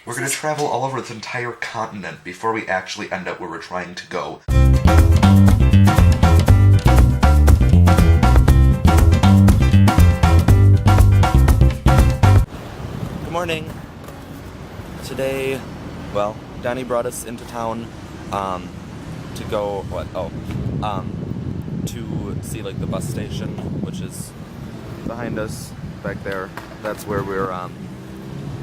We're gonna travel all over this entire continent before we actually end up where we're trying to go. Good morning. Today, well, Donnie brought us into town to go, to see like the bus station, which is behind us back there. That's where we're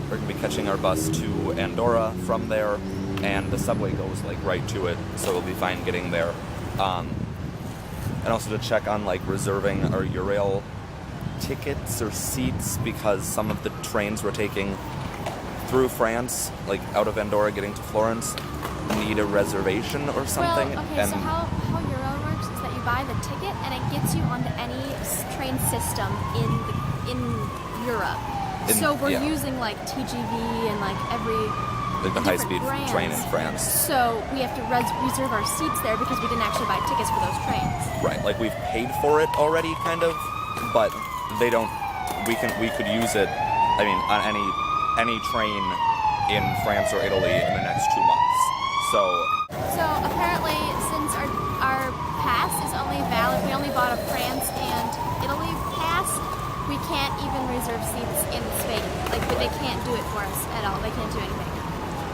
gonna be catching our bus to Andorra from there, and the subway goes like right to it, so we'll be fine getting there. And also to check on like reserving our Eurail tickets or seats, because some of the trains we're taking through France, like out of Andorra getting to Florence, need a reservation or something. Well, okay, and so how Eurail works is that you buy the ticket and it gets you onto any train system in Europe. So we're using like TGV and like like the high-speed train in France. So we have to reserve our seats there because we didn't actually buy tickets for those trains. Right, like we've paid for it already, kind of, but they don't. We could use it. I mean, on any train in France or Italy in the next 2 months. So apparently, since our pass is only valid, we only bought a France and Italy pass. We can't even reserve seats in Spain. Like, but they can't do it for us at all. They can't do anything.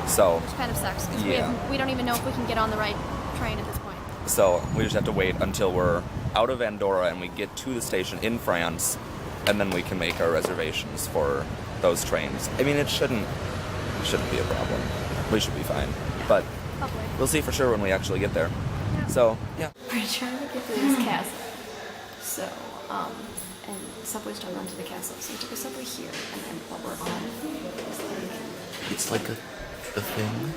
So which kind of sucks because yeah. we don't even know if we can get on the right train at this point. So we just have to wait until we're out of Andorra and we get to the station in France, and then we can make our reservations for those trains. I mean, it shouldn't be a problem. We should be fine, but Hopefully. We'll see for sure when we actually get there. Yeah. So yeah. We're trying to get to this castle. So and subways don't run to the castle, so we took a subway here, and then what we're on It's like a thing,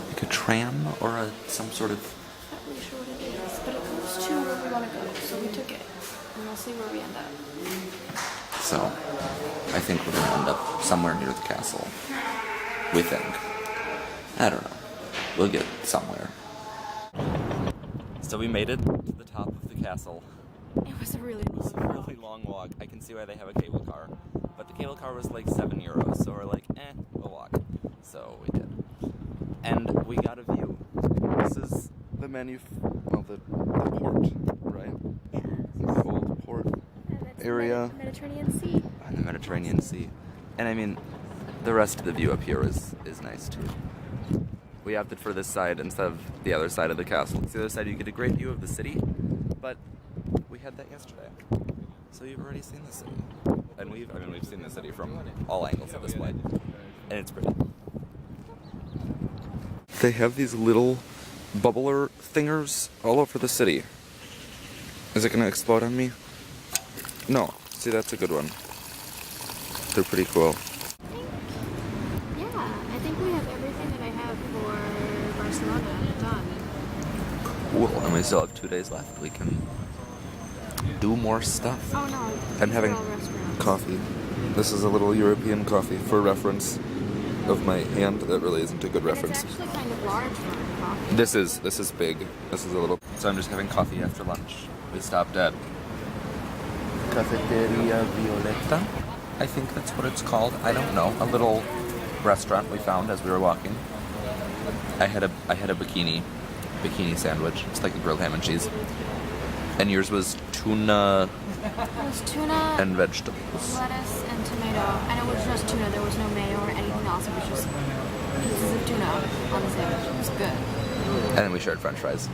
like a tram or some sort of. Not really sure what it is, but it goes to where we want to go, so we took it, and we'll see where we end up. So I think we're gonna end up somewhere near the castle. We think. I don't know. We'll get somewhere. So we made it to the top of the castle. It was a really long walk. I can see why they have a cable car. But the cable car was like €7, so we're like, we'll walk. So we did. And we got a view. This is the the port, right? Yeah. The old port area. Mediterranean Sea. On the Mediterranean Sea. And I mean, the rest of the view up here is nice too. We opted for this side instead of the other side of the castle. It's the other side you get a great view of the city, but we had that yesterday. So you've already seen the city. And we've seen the city from all angles at this point. And it's pretty. They have these little bubbler thingers all over the city. Is it gonna explode on me? No. See, that's a good one. They're pretty cool. I think we have everything that I have for Barcelona done. Cool. And we still have 2 days left. We can do more stuff. Oh no. I'm having coffee. This is a little European coffee for reference of my hand. That really isn't a good reference. It's actually kind of large for coffee. This is big. This is a little. So I'm just having coffee after lunch. We stopped at Cafeteria Violeta. I think that's what it's called. I don't know. A little restaurant we found as we were walking. I had a bikini sandwich. It's like a grilled ham and cheese. And yours was tuna. It was tuna and vegetables. Lettuce and tomato. And it was just tuna. There was no mayo or anything else. It was just pieces of tuna on the sandwich. It was good. And then we shared French fries,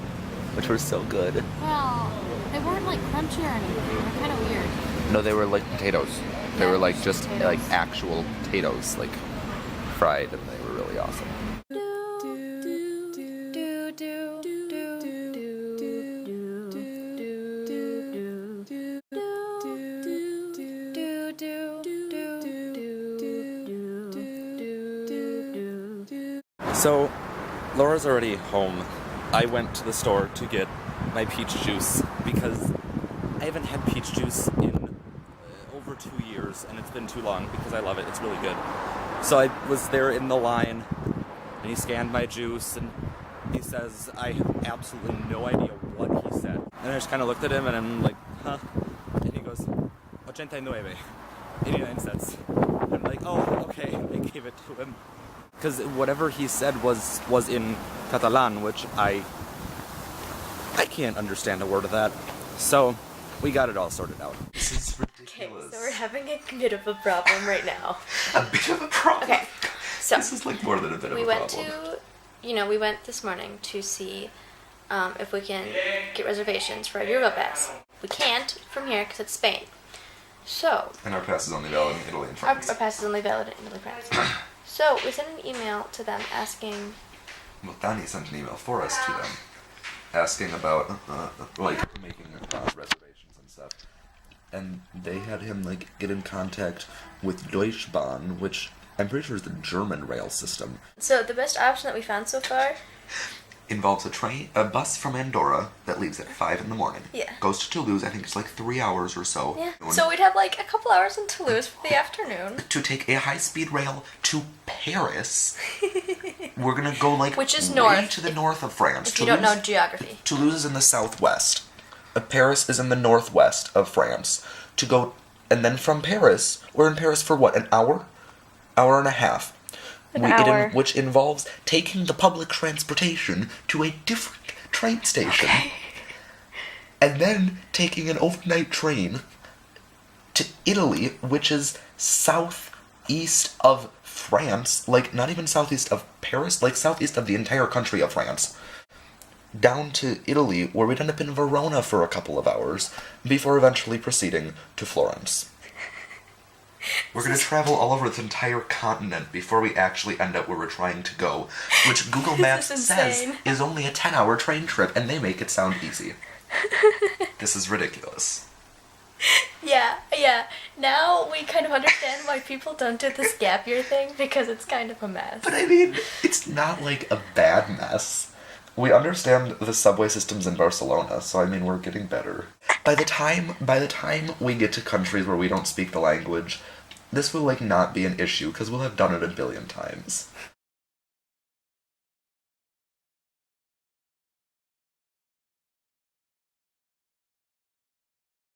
which were so good. Well, they weren't like crunchy or anything. They were kind of weird. No, they were like potatoes. They were like just potatoes. like actual potatoes, like fried, and they were really awesome. So, Laura's already home. I went to the store to get my peach juice because I haven't had peach juice in over 2 years, and it's been too long because I love it. It's really good. So I was there in the line, and he scanned my juice, and he says, I have absolutely no idea what he said. And I just kind of looked at him, and I'm like, huh? And he goes, 89 cents. I'm like, oh, okay. I gave it to him. Because whatever he said was in Catalan, which I can't understand a word of that. So we got it all sorted out. This is Okay, ridiculous. so we're having a bit of a problem right now. A bit of a problem. Okay, so This is like more than a bit of we a went problem. we went this morning to see if we can get reservations for a Eurail pass. We can't from here because it's Spain. So, And our pass is only valid in Italy and our France. pass is only valid in Italy, France. So, we sent an email to them asking, Well, Danny sent an email for us to them, asking about like making reservations and stuff. And they had him like get in contact with Deutsche Bahn, which I'm pretty sure is the German rail system. so the best option that we found so far, Involves a bus from Andorra that leaves at 5 in the morning. Yeah. Goes to Toulouse. I think it's like 3 hours or so. yeah. So we'd have like a couple hours in Toulouse for the afternoon. To take a high-speed rail to Paris. We're gonna go like Which is way north, to the north of France. If you don't know geography. Toulouse is in the southwest. Paris is in the northwest of France. To go, and then from Paris, we're in Paris for what, an hour? Hour and a half. Hour. Which involves taking the public transportation to a different train station. And then taking an overnight train to Italy, which is southeast of France. Like, not even southeast of Paris, like southeast of the entire country of France. Down to Italy, where we'd end up in Verona for a couple of hours, before eventually proceeding to Florence. We're going to travel all over this entire continent before we actually end up where we're trying to go, which Google Maps is says insane. is only a 10-hour train trip, and they make it sound easy. This is ridiculous. Yeah. Now we kind of understand why people don't do this gap year thing, because it's kind of a mess. But I mean, it's not like a bad mess. We understand the subway systems in Barcelona, so I mean, we're getting better. By the time we get to countries where we don't speak the language, this will like not be an issue because we'll have done it a billion times.